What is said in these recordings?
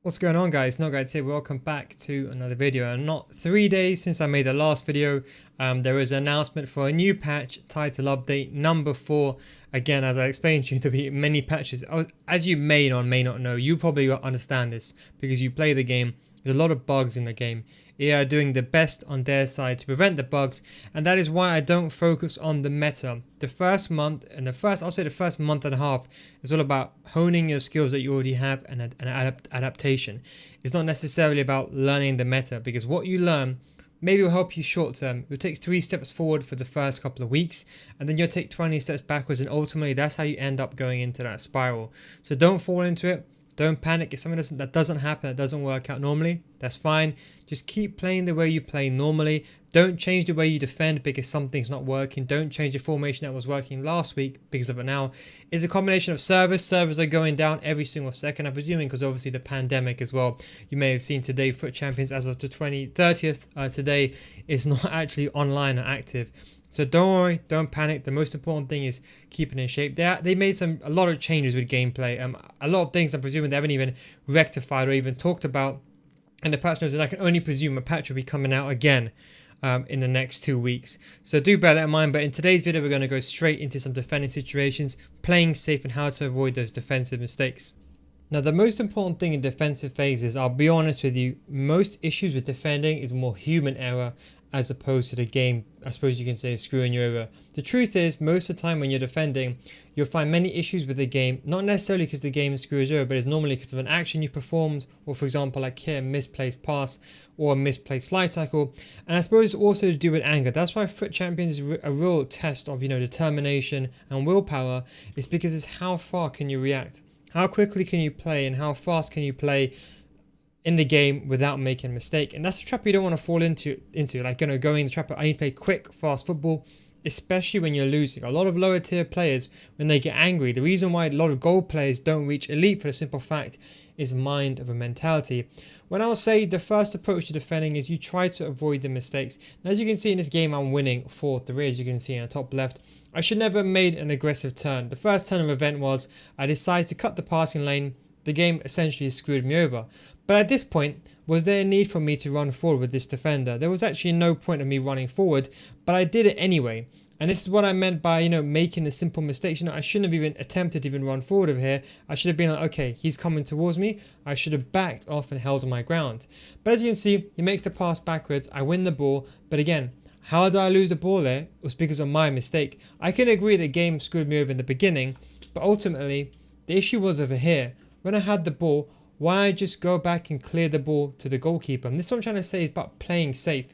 What's going on, guys? Guys here. Welcome back to another video. And not 3 days since I made the last video, there was an announcement for a new patch, title update number 4. Again, as I explained to you, there'll be many patches. As you may or may not know, you probably understand this because you play the game. There's a lot of bugs in the game. They are doing the best on their side to prevent the bugs, and that is why I don't focus on the meta. The first month and the first month and a half is all about honing your skills that you already have and adaptation. It's not necessarily about learning the meta, because what you learn maybe will help you short term. You'll take 3 steps forward for the first couple of weeks, and then you'll take 20 steps backwards, and ultimately that's how you end up going into that spiral. So don't fall into it. Don't panic. If something that doesn't happen, that doesn't work out normally, that's fine. Just keep playing the way you play normally. Don't change the way you defend because something's not working. Don't change the formation that was working last week because of it now. It's a combination of servers. Servers are going down every single second, I'm presuming, because obviously the pandemic as well. You may have seen today, FUT Champions as of the 30th today is not actually online or active. So don't worry, don't panic. The most important thing is keeping in shape. They made a lot of changes with gameplay. A lot of things I'm presuming they haven't even rectified or even talked about in the patch notes, and I can only presume a patch will be coming out again in the next 2 weeks. So do bear that in mind. But in today's video, we're going to go straight into some defending situations, playing safe, and how to avoid those defensive mistakes. Now, the most important thing in defensive phases, I'll be honest with you, most issues with defending is more human error as opposed to the game, I suppose you can say, screwing you over. The truth is, most of the time when you're defending, you'll find many issues with the game, not necessarily because the game screws you over, but it's normally because of an action you performed, or for example, like here, a misplaced pass or a misplaced slide tackle. And I suppose it's also to do with anger. That's why FUT Champions is a real test of, determination and willpower. It's because it's how far can you react? How quickly can you play, and how fast can you play in the game without making a mistake? And that's a trap you don't want to fall into like, going in the trap. I need to play quick, fast football, especially when you're losing. A lot of lower tier players, when they get angry, the reason why a lot of gold players don't reach elite, for the simple fact, is mind over mentality. When I'll say the first approach to defending is you try to avoid the mistakes. Now, as you can see in this game, I'm winning 4-3, as you can see in the top left. I should never have made an aggressive turn. The first turn of event was I decided to cut the passing lane. The game essentially screwed me over. But at this point, was there a need for me to run forward with this defender? There was actually no point of me running forward, but I did it anyway. And this is what I meant by, making the simple mistakes. I shouldn't have even attempted to even run forward over here. I should have been like, okay, he's coming towards me. I should have backed off and held my ground. But as you can see, he makes the pass backwards. I win the ball. But again, how did I lose the ball there? It was because of my mistake. I can agree the game screwed me over in the beginning, but ultimately, the issue was over here. When I had the ball, why just go back and clear the ball to the goalkeeper? And this is what I'm trying to say is about playing safe.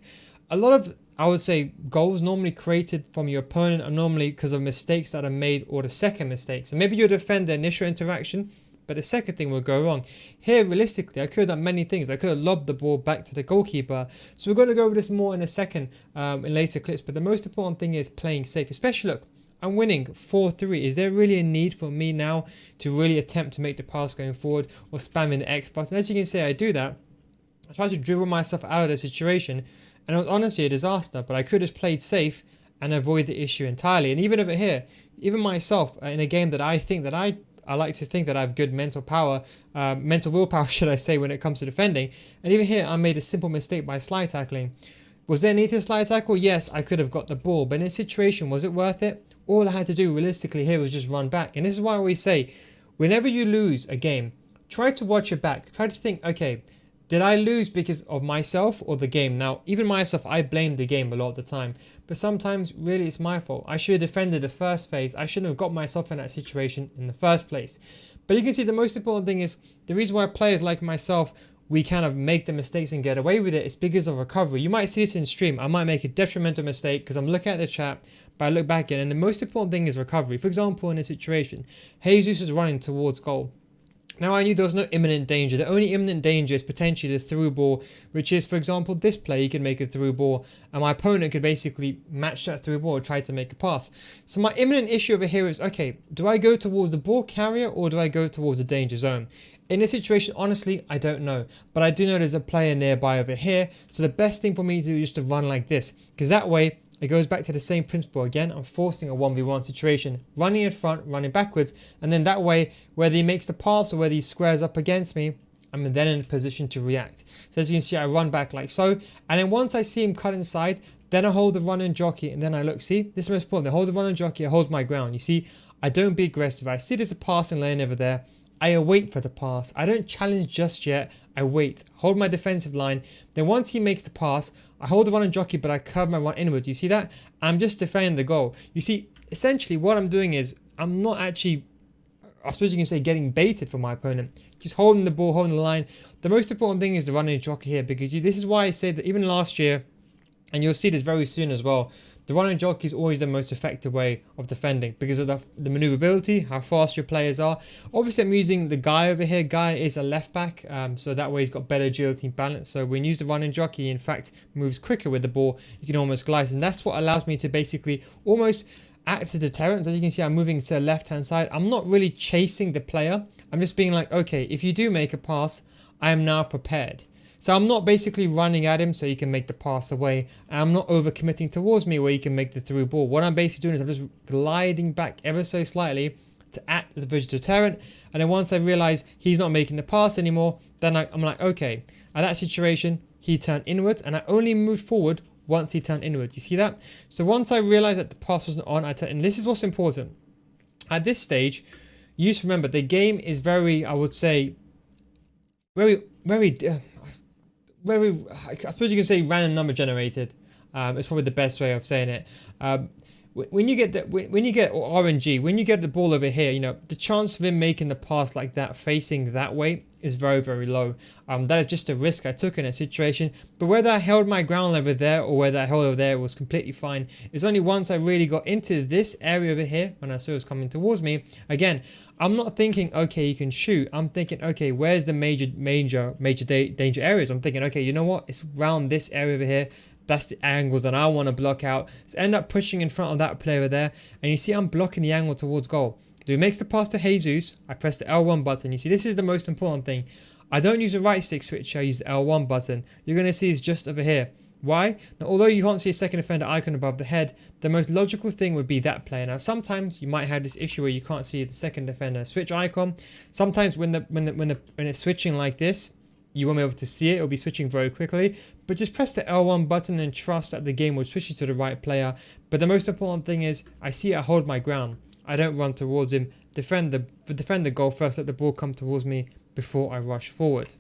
A lot of, I would say, goals normally created from your opponent are normally because of mistakes that are made, or the second mistake. So maybe you defend the initial interaction, but the second thing will go wrong. Here, realistically, I could have done many things. I could have lobbed the ball back to the goalkeeper. So we're going to go over this more in a second in later clips. But the most important thing is playing safe. Especially, look, I'm winning 4-3. Is there really a need for me now to really attempt to make the pass going forward or spamming the X button? As you can see, I do that. I try to dribble myself out of the situation, and it was honestly a disaster. But I could have played safe and avoid the issue entirely. And even over here, even myself in a game that I think that I like to think that I have good mental power, mental willpower, should I say, when it comes to defending. And even here, I made a simple mistake by slide tackling. Was there a need to slide tackle? Yes, I could have got the ball. But in this situation, was it worth it? All I had to do realistically here was just run back. And this is why I always say, whenever you lose a game, try to watch your back. Try to think, okay, did I lose because of myself or the game? Now, even myself, I blame the game a lot of the time. But sometimes, really, it's my fault. I should have defended the first phase. I shouldn't have got myself in that situation in the first place. But you can see the most important thing is the reason why players like myself, we kind of make the mistakes and get away with it, is because of recovery. You might see this in stream. I might make a detrimental mistake because I'm looking at the chat, but I look back again, and the most important thing is recovery. For example, in a situation, Jesus is running towards goal. Now, I knew there was no imminent danger. The only imminent danger is potentially the through ball, which is, for example, this play, he could make a through ball, and my opponent could basically match that through ball or try to make a pass. So my imminent issue over here is, okay, do I go towards the ball carrier or do I go towards the danger zone? In this situation, honestly, I don't know. But I do know there's a player nearby over here, so the best thing for me to do is to run like this, because that way, it goes back to the same principle again. I'm forcing a 1v1 situation, running in front, running backwards, and then that way, whether he makes the pass or whether he squares up against me, I'm then in a position to react. So as you can see, I run back like so, and then once I see him cut inside, then I hold the run and jockey, and then I look. See, this is most important. I hold the run and jockey, I hold my ground. You see, I don't be aggressive. I see there's a passing lane over there. I wait for the pass. I don't challenge just yet. I wait, hold my defensive line. Then once he makes the pass, I hold the run and jockey, but I curve my run inwards. You see that? I'm just defending the goal. You see, essentially what I'm doing is I'm not actually, I suppose you can say, getting baited for my opponent. Just holding the ball, holding the line. The most important thing is the run and jockey here, because this is why I say that even last year, and you'll see this very soon as well, the run and jockey is always the most effective way of defending because of the maneuverability, how fast your players are. Obviously, I'm using the guy over here. Guy is a left back, so that way he's got better agility and balance. So when you use the run and jockey, he in fact moves quicker with the ball. You can almost glide, and that's what allows me to basically almost act as a deterrent. As you can see, I'm moving to the left-hand side. I'm not really chasing the player. I'm just being like, okay, if you do make a pass, I am now prepared. So I'm not basically running at him so he can make the pass away. And I'm not over committing towards me where he can make the through ball. What I'm basically doing is I'm just gliding back ever so slightly to act as a visual deterrent. And then once I realize he's not making the pass anymore, then I'm like, okay, at that situation, he turned inwards and I only moved forward once he turned inwards. You see that? So once I realized that the pass wasn't on, I turned, and this is what's important. At this stage, you just remember the game is very, I would say, very, I suppose you can say random number generated. It's probably the best way of saying it. When you get RNG, when you get the ball over here, you know, the chance of him making the pass like that, facing that way, is very, very low. That is just a risk I took in a situation. But whether I held my ground over there or whether I held over there was completely fine. It's only once I really got into this area over here, when I saw it was coming towards me, again, I'm not thinking, okay, you can shoot. I'm thinking, okay, where's the major danger areas? I'm thinking, okay, you know what? It's around this area over here. That's the angles that I want to block out. So end up pushing in front of that player there. And you see I'm blocking the angle towards goal. So he makes the pass to Jesus. I press the L1 button. You see, this is the most important thing. I don't use the right stick switch. I use the L1 button. You're going to see it's just over here. Why? Now, although you can't see a second defender icon above the head, the most logical thing would be that player. Now, sometimes you might have this issue where you can't see the second defender switch icon. Sometimes when it's switching like this, you won't be able to see it. It'll be switching very quickly. But just press the L1 button and trust that the game will switch you to the right player. But the most important thing is I see I hold my ground. I don't run towards him. Defend the goal first. Let the ball come towards me before I rush forward.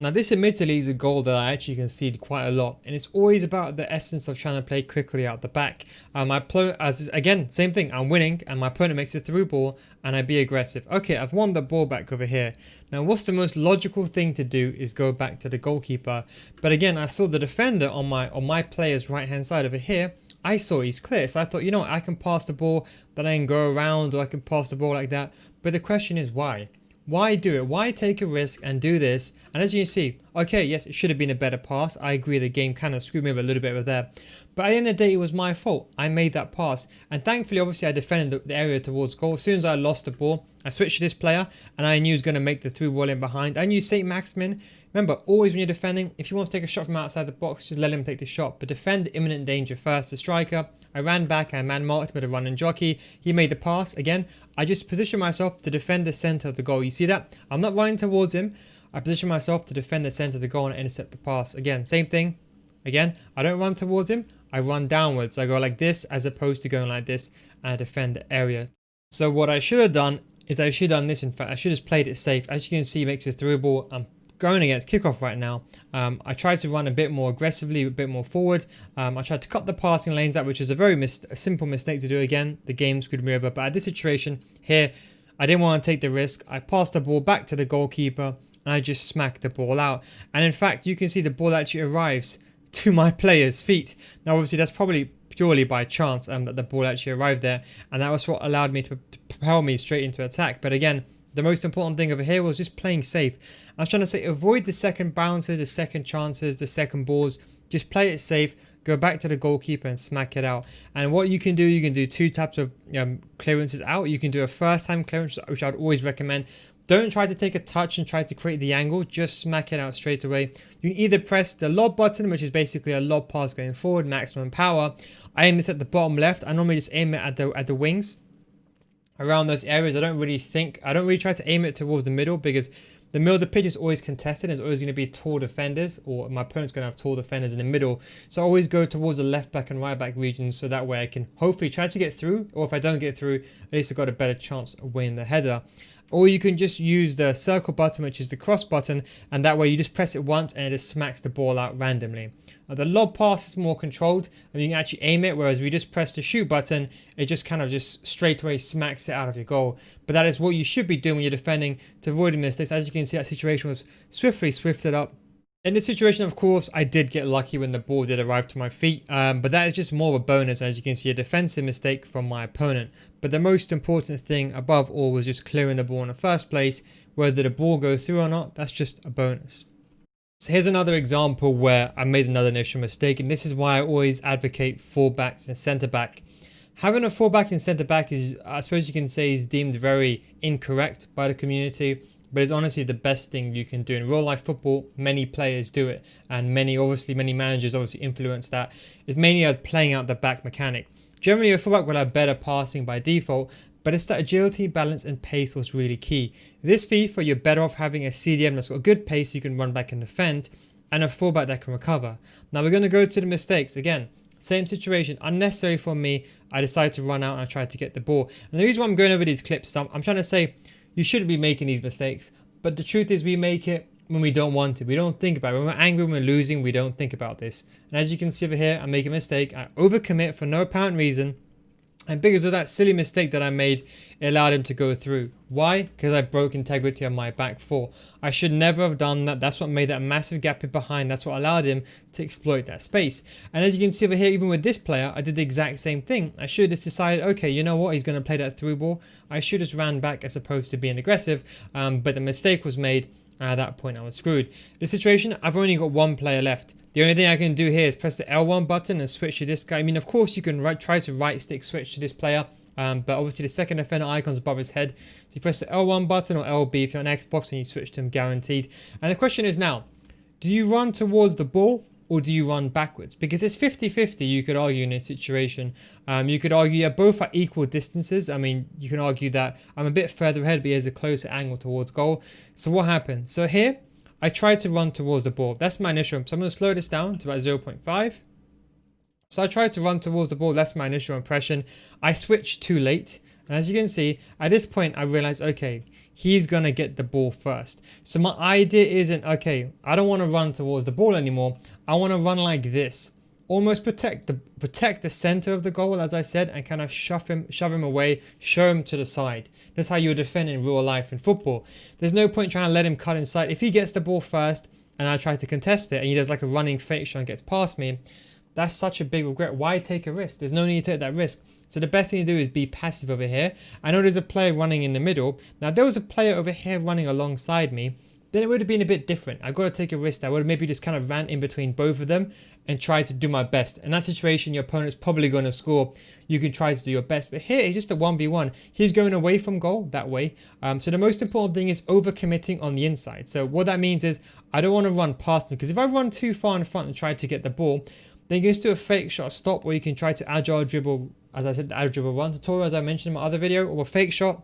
Now this admittedly is a goal that I actually concede quite a lot, and it's always about the essence of trying to play quickly out the back. Again, same thing, I'm winning and my opponent makes a through ball and I be aggressive. Okay, I've won the ball back over here. Now what's the most logical thing to do is go back to the goalkeeper. But again, I saw the defender on my player's right hand side over here. I saw he's clear, so I thought, you know what, I can pass the ball, then I can go around, or I can pass the ball like that. But the question is why? Why do it? Why take a risk and do this? And as you can see, okay, yes, it should have been a better pass. I agree the game kind of screwed me up a little bit over there. But at the end of the day, it was my fault. I made that pass. And thankfully, obviously, I defended the area towards goal. As soon as I lost the ball, I switched to this player and I knew he was going to make the through ball in behind. I knew St. Maximin. Remember, always when you're defending, if you want to take a shot from outside the box, just let him take the shot. But defend the imminent danger first. The striker, I ran back, I man-marked with a run and jockey. He made the pass. Again, I just position myself to defend the centre of the goal. You see that? I'm not running towards him. I position myself to defend the centre of the goal and intercept the pass. Again, same thing. Again, I don't run towards him. I run downwards. I go like this as opposed to going like this and I defend the area. So what I should have done is I should have done this. In fact, I should have just played it safe. As you can see, he makes a through ball. I'm going against kickoff right now. I tried to run a bit more aggressively, a bit more forward. I tried to cut the passing lanes out, which was a very simple mistake to do again. The game screwed me over. But at this situation here, I didn't want to take the risk. I passed the ball back to the goalkeeper and I just smacked the ball out. And in fact, you can see the ball actually arrives to my player's feet. Now, obviously, that's probably purely by chance that the ball actually arrived there. And that was what allowed me to propel me straight into attack. But again, the most important thing over here was just playing safe. I was trying to say avoid the second bounces, the second chances, the second balls. Just play it safe, go back to the goalkeeper and smack it out. And what you can do two types of clearances out. You can do a first time clearance, which I'd always recommend. Don't try to take a touch and try to create the angle. Just smack it out straight away. You can either press the lob button, which is basically a lob pass going forward, maximum power. I aim this at the bottom left. I normally just aim it at the wings. Around those areas, I don't really try to aim it towards the middle because the middle of the pitch is always contested. There's always going to be tall defenders, or my opponent's going to have tall defenders in the middle. So I always go towards the left back and right back regions, so that way I can hopefully try to get through, or if I don't get through, at least I've got a better chance of winning the header. Or you can just use the circle button, which is the cross button, and that way you just press it once and it just smacks the ball out randomly. The lob pass is more controlled and you can actually aim it, whereas if you just press the shoot button, it just kind of just straight away smacks it out of your goal. But that is what you should be doing when you're defending to avoid mistakes. As you can see, that situation was swiftly swifted up. In this situation, of course, I did get lucky when the ball did arrive to my feet, but that is just more of a bonus. As you can see, a defensive mistake from my opponent. But the most important thing above all was just clearing the ball in the first place. Whether the ball goes through or not, that's just a bonus. So here's another example where I made another initial mistake, and this is why I always advocate fullbacks and centre back. Having a fullback and centre back is, I suppose you can say, is deemed very incorrect by the community. But it's honestly the best thing you can do. In real life football, many players do it, and many managers obviously influence that. It's mainly playing out the back mechanic. Generally, a fullback will have better passing by default, but it's that agility, balance, and pace was really key. This FIFA, you're better off having a CDM that's got a good pace, so you can run back and defend, and a fullback that can recover. Now we're going to go to the mistakes again. Same situation, unnecessary for me. I decided to run out and I tried to get the ball. And the reason why I'm going over these clips is I'm trying to say, you shouldn't be making these mistakes, but the truth is we make it when we don't want to. We don't think about it. When we're angry, when we're losing, we don't think about this. And as you can see over here, I make a mistake. I overcommit for no apparent reason. And because of that silly mistake that I made, it allowed him to go through. Why? Because I broke integrity on my back four. I should never have done that. That's what made that massive gap in behind. That's what allowed him to exploit that space. And as you can see over here, even with this player, I did the exact same thing. I should have just decided, okay, you know what? He's going to play that through ball. I should have just ran back as opposed to being aggressive. But the mistake was made. At that point, I was screwed. The situation, I've only got one player left. The only thing I can do here is press the L1 button and switch to this guy. I mean, of course, you can try to right stick switch to this player. But obviously, the second defender icon's above his head. So you press the L1 button or LB if you're on Xbox and you switch to him guaranteed. And the question is now, do you run towards the ball or do you run backwards? Because it's 50-50, you could argue in this situation. You could argue both are equal distances. I mean, you can argue that I'm a bit further ahead, but he has a closer angle towards goal. So what happened? So here, I tried to run towards the ball. That's my initial. So I'm going to slow this down to about 0.5. So I tried to run towards the ball. That's my initial impression. I switched too late. And as you can see, at this point, I realized, okay, he's going to get the ball first. So my idea isn't, okay, I don't want to run towards the ball anymore. I want to run like this. Almost protect the center of the goal, as I said, and kind of shove him away, show him to the side. That's how you would defend in real life in football. There's no point trying to let him cut inside. If he gets the ball first and I try to contest it and he does like a running fake shot and gets past me, that's such a big regret. Why take a risk? There's no need to take that risk. So the best thing to do is be passive over here. I know there's a player running in the middle. Now, if there was a player over here running alongside me, then it would have been a bit different. I've got to take a risk. I would have maybe just kind of ran in between both of them and tried to do my best. In that situation, your opponent's probably going to score. You can try to do your best. But here, it's just a 1v1. He's going away from goal that way. So the most important thing is overcommitting on the inside. So what that means is I don't want to run past him, because if I run too far in front and try to get the ball, then you can just do a fake shot stop, or you can try to agile dribble, as I said, the agile dribble run tutorial, as I mentioned in my other video, or a fake shot.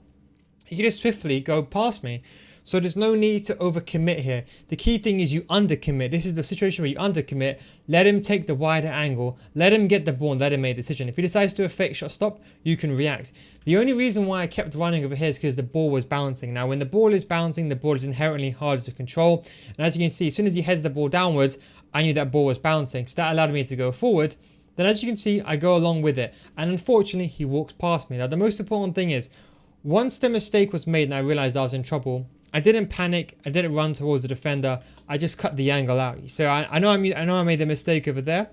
You can just swiftly go past me. So there's no need to overcommit here. The key thing is you undercommit. This is the situation where you undercommit. Let him take the wider angle. Let him get the ball and let him make a decision. If he decides to do a fake shot stop, you can react. The only reason why I kept running over here is because the ball was bouncing. Now, when the ball is bouncing, the ball is inherently harder to control. And as you can see, as soon as he heads the ball downwards, I knew that ball was bouncing. So that allowed me to go forward. Then as you can see, I go along with it. And unfortunately, he walks past me. Now, the most important thing is, once the mistake was made and I realized I was in trouble, I didn't panic. I didn't run towards the defender. I just cut the angle out. So I know I made a mistake over there.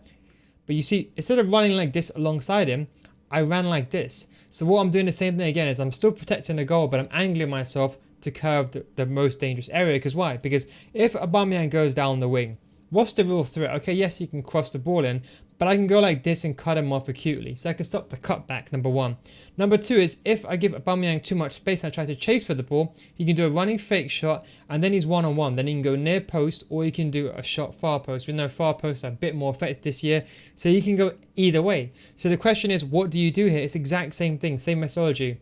But you see, instead of running like this alongside him, I ran like this. So what I'm doing the same thing again is I'm still protecting the goal, but I'm angling myself to curve the most dangerous area. Because why? Because if Aubameyang goes down the wing, what's the real threat? Okay, yes, he can cross the ball in, but I can go like this and cut him off acutely. So I can stop the cutback, number one. Number two is if I give Aubameyang too much space and I try to chase for the ball, he can do a running fake shot and then he's one-on-one. Then he can go near post or he can do a shot far post. We know far posts are a bit more effective this year, so he can go either way. So the question is, what do you do here? It's the exact same thing, same methodology.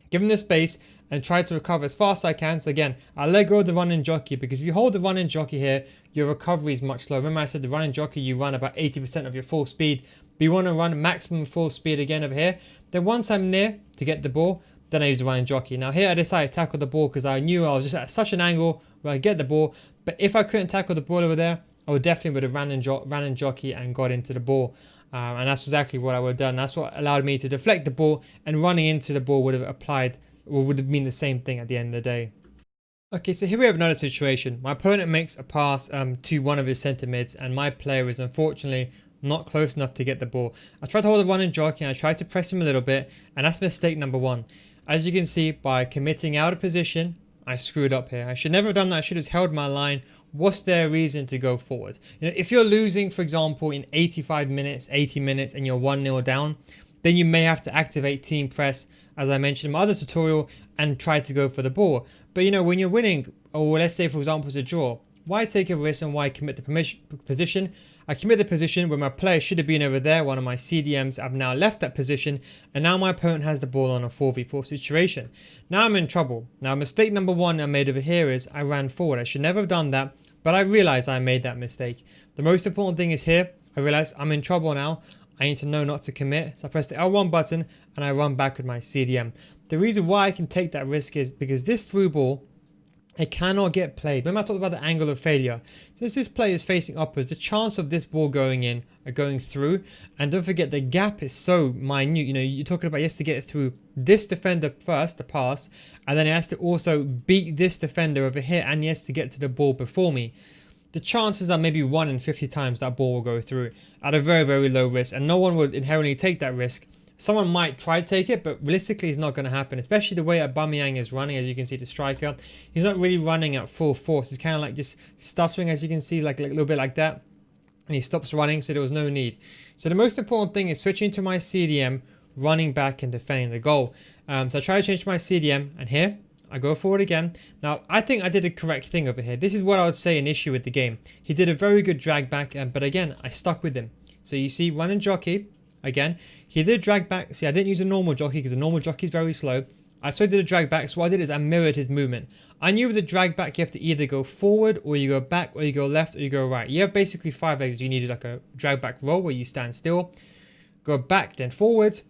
Give him the space and try to recover as fast as I can. So again, I let go of the running jockey, because if you hold the running jockey here, your recovery is much slower. Remember I said the running jockey, you run about 80% of your full speed, but you want to run maximum full speed again over here. Then once I'm near to get the ball, then I use the running jockey. Now here I decided to tackle the ball because I knew I was just at such an angle where I get the ball. But if I couldn't tackle the ball over there, I would definitely would have ran and jockey and got into the ball. And that's exactly what I would have done. That's what allowed me to deflect the ball, and running into the ball would have applied, or would have been the same thing at the end of the day. Okay, so here we have another situation. My opponent makes a pass to one of his centre mids, and my player is unfortunately not close enough to get the ball. I tried to hold the running jockey and I tried to press him a little bit, and that's mistake number one. As you can see, by committing out of position, I screwed up here. I should never have done that. I should have held my line. What's their reason to go forward? You know, if you're losing, for example, in 85 minutes, 80 minutes, and you're 1-0 down, then you may have to activate team press, as I mentioned in my other tutorial, and try to go for the ball. But you know, when you're winning, or let's say for example it's a draw, why take a risk and why commit the position? I commit the position where my player should have been over there. One of my CDMs have now left that position, and now my opponent has the ball on a 4v4 situation. Now I'm in trouble. Now mistake number one I made over here is I ran forward. I should never have done that, but I realized I made that mistake. The most important thing is here, I realized I'm in trouble now. I need to know not to commit. So I press the L1 button and I run back with my CDM. The reason why I can take that risk is because this through ball, it cannot get played. Remember I talked about the angle of failure. Since this play is facing upwards, the chance of this ball going in or going through, and don't forget the gap is so minute. You know, you're talking about he has to get through this defender first to pass, and then he has to also beat this defender over here, and he has to get to the ball before me. The chances are maybe 1 in 50 times that ball will go through at a very, very low risk, and no one would inherently take that risk. Someone might try to take it, but realistically it's not going to happen, especially the way Aubameyang is running. As you can see, the striker, he's not really running at full force. He's kind of like just stuttering, as you can see, like a little bit like that, and he stops running, so there was no need. So the most important thing is switching to my CDM, running back and defending the goal. So I try to change my CDM, and here I go forward again. Now I think I did a correct thing over here. This is what I would say an issue with the game. He did a very good drag back, but again I stuck with him. So you see, run and jockey. Again, he did drag back. See, I didn't use a normal jockey because the normal jockey is very slow. I still did a drag back. So what I did is I mirrored his movement. I knew with the drag back, you have to either go forward, or you go back, or you go left, or you go right. You have basically 5 legs. You needed like a drag back roll where you stand still, go back, then forward,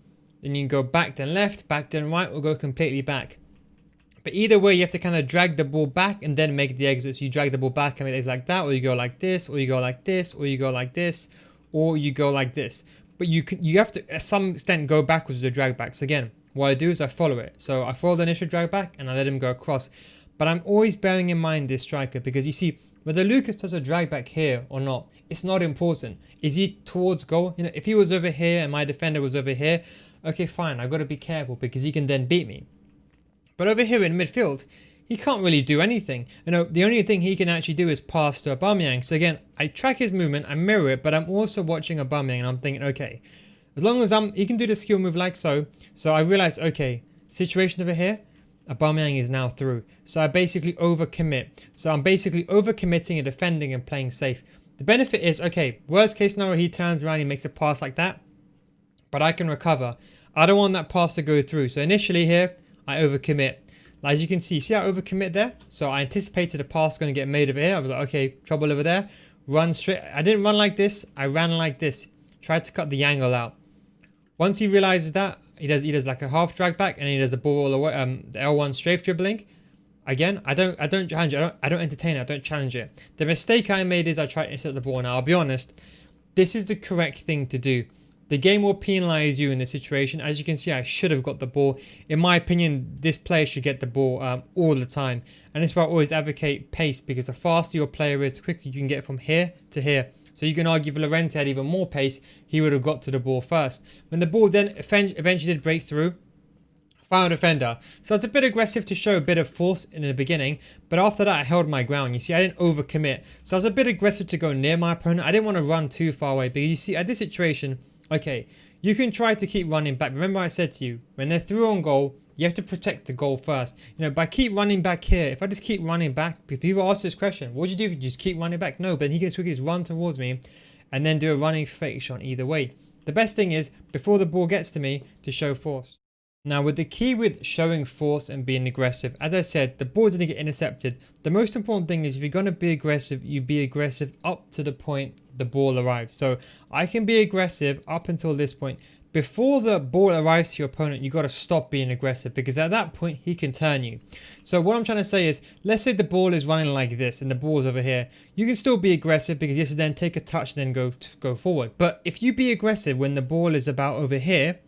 then you can go back, then left, back, then right, or go completely back. But either way, you have to kind of drag the ball back and then make the exit. So you drag the ball back and make the exit like that, or you go like this, or you go like this, or you go like this, or you go like this. But you have to, at some extent, go backwards with the drag backs. Again, what I do is I follow it. So I follow the initial drag back and I let him go across. But I'm always bearing in mind this striker, because you see, whether Lucas does a drag back here or not, it's not important. Is he towards goal? You know, if he was over here and my defender was over here, okay, fine. I got to be careful because he can then beat me. But over here in midfield, he can't really do anything. You know, the only thing he can actually do is pass to Aubameyang. So again, I track his movement, I mirror it, but I'm also watching Aubameyang and I'm thinking, okay, as long as he can do the skill move like so. So I realized, okay, situation over here, Aubameyang is now through. So I basically overcommit. So I'm basically overcommitting and defending and playing safe. The benefit is, okay, worst case scenario, he turns around, he makes a pass like that, but I can recover. I don't want that pass to go through. So initially here, I overcommit. As you can see I overcommit there. So I anticipated a pass going to get made over here. I was like, okay, trouble over there. Run straight. I didn't run like this. I ran like this. Tried to cut the angle out. Once he realizes that, he does like a half drag back, and he does the ball all the way, the L1 strafe dribbling. Again, I don't challenge it. I don't entertain it. I don't challenge it. The mistake I made is I tried to intercept the ball. Now I'll be honest, this is the correct thing to do. The game will penalise you in this situation. As you can see, I should have got the ball. In my opinion, this player should get the ball all the time. And that's why I always advocate pace, because the faster your player is, the quicker you can get from here to here. So you can argue if Llorente had even more pace, he would have got to the ball first. When the ball then eventually did break through, final defender. So it's a bit aggressive to show a bit of force in the beginning, but after that I held my ground. You see, I didn't overcommit. So I was a bit aggressive to go near my opponent. I didn't want to run too far away, because you see, at this situation, okay, you can try to keep running back. Remember I said to you, when they're through on goal, you have to protect the goal first. You know, by keep running back here, if I just keep running back, because people ask this question, what do you do if you just keep running back? No, but he can just run towards me and then do a running fake shot either way. The best thing is, before the ball gets to me, to show force. Now, with the key with showing force and being aggressive, as I said, the ball didn't get intercepted. The most important thing is if you're going to be aggressive, you be aggressive up to the point the ball arrives. So I can be aggressive up until this point. Before the ball arrives to your opponent, you got to stop being aggressive, because at that point he can turn you. So what I'm trying to say is, let's say the ball is running like this and the ball's over here. You can still be aggressive because you have to then take a touch and then go forward. But if you be aggressive when the ball is about over here,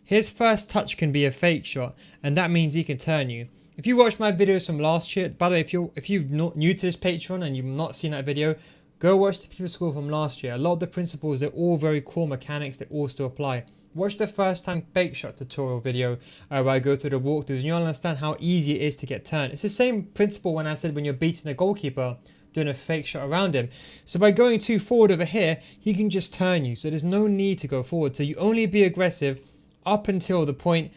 his first touch can be a fake shot, and that means he can turn you. If you watch my videos from last year, by the way, if you're not new to this Patreon and you've not seen that video, go watch the FIFA score from last year. A lot of the principles, they're all very cool mechanics that all still apply. Watch the first time fake shot tutorial video where I go through the walkthroughs, and you'll understand how easy it is to get turned. It's the same principle when I said when you're beating a goalkeeper, doing a fake shot around him. So by going too forward over here, he can just turn you. So there's no need to go forward. So you only be aggressive up until the point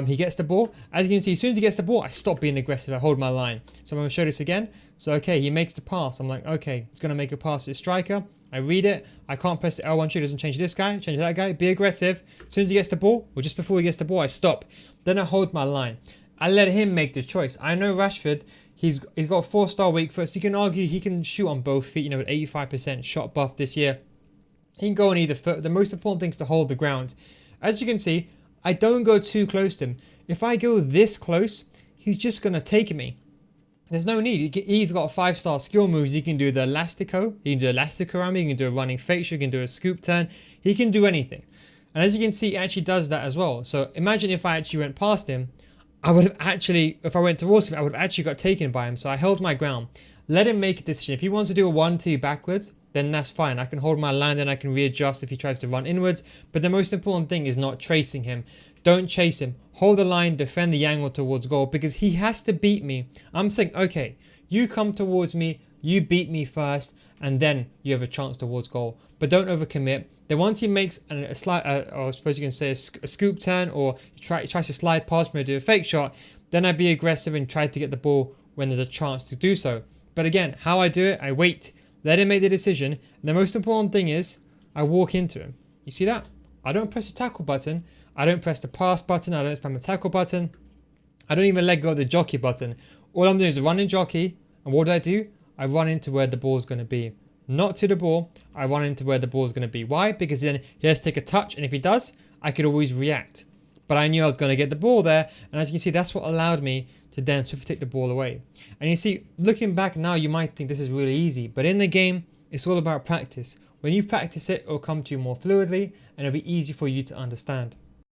he gets the ball. As you can see, as soon as he gets the ball, I stop being aggressive. I hold my line. So I'm going to show this again. So okay, he makes the pass. I'm like, okay, he's going to make a pass to the striker. I read it. I can't press the L1 trigger. It doesn't change this guy, change that guy. Be aggressive. As soon as he gets the ball, or just before he gets the ball, I stop. Then I hold my line. I let him make the choice. I know Rashford, he's got a 4-star weak foot. So you can argue he can shoot on both feet, with 85% shot buff this year. He can go on either foot. The most important thing is to hold the ground. As you can see, I don't go too close to him. If I go this close, he's just going to take me. There's no need. He's got 5-star skill moves. He can do the elastico. He can do elastico around me. He can do a running fake shot. He can do a scoop turn. He can do anything. And as you can see, he actually does that as well. So imagine if I actually went past him, I would have actually, if I went towards him, I would have actually got taken by him. So I held my ground. Let him make a decision. If he wants to do a 1-2 backwards, then that's fine. I can hold my line, then I can readjust if he tries to run inwards. But the most important thing is not tracing him. Don't chase him. Hold the line, defend the angle towards goal, because he has to beat me. I'm saying, okay, you come towards me, you beat me first, and then you have a chance towards goal. But don't overcommit. Then once he makes a slide, or I suppose you can say a scoop turn, or he tries to slide past me or do a fake shot, then I'd be aggressive and try to get the ball when there's a chance to do so. But again, how I do it, I wait. Let him make the decision. And the most important thing is I walk into him. You see that? I don't press the tackle button. I don't press the pass button. I don't spam the tackle button. I don't even let go of the jockey button. All I'm doing is run and jockey. And what do? I run into where the ball's going to be. Not to the ball. I run into where the ball's going to be. Why? Because then he has to take a touch. And if he does, I could always react. But I knew I was going to get the ball there. And as you can see, that's what allowed me to then swiftly take the ball away. And you see, looking back now, you might think this is really easy. But in the game, it's all about practice. When you practice it, it'll come to you more fluidly and it'll be easy for you to understand.